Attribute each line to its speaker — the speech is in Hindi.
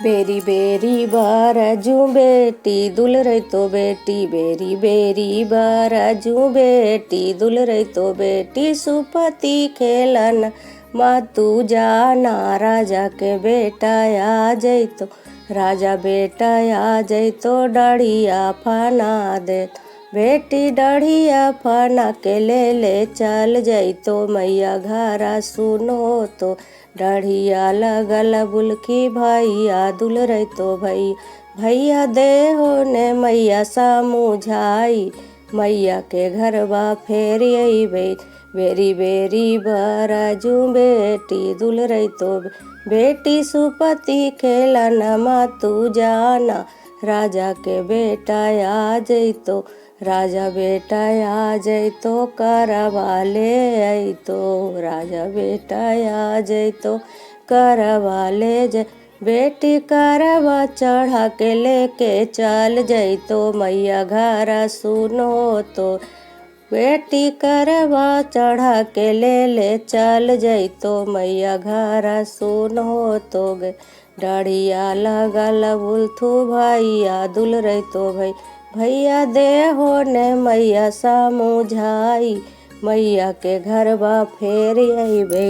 Speaker 1: बेरी बेरी बारजू बेटी दुलरई तो बेटी बेरी बेरी बारजू बेटी दुलरई तो बेटी सुपति खेलन मातू जाना राजा के बेटा आ जइतो राजा बेटा आ जइतो डढ़िया फना दे बेटी डढ़िया फना के ले चल जइतो मैया घरा सुनो तो डढ़िया लगल बुलखी भैया दुलरई तो भैया देहो ने मैया समुझाई मैया के घरवा फेर अइबै बेरी बेरी बरजू बेटी दुलरई तो बेटी सुपति खेलन मातू जाना राजा के बेटा आ जइतो राजा बेटा आ जइतो करवा ले अइतो राजा बेटा आ जइतो करवा ले जइ बेटी करवा चढ़ा के लेके चल जइतो मैया घरा सुनो तो बेटी करवा चढ़ा के ले चल जइतो मैया घरा सुनो तो गे डढ़िया लगल बुलथू भैया दुलरई तो भैया देहो ने मैया समुझाई मैया के घरवा फेर अइबै।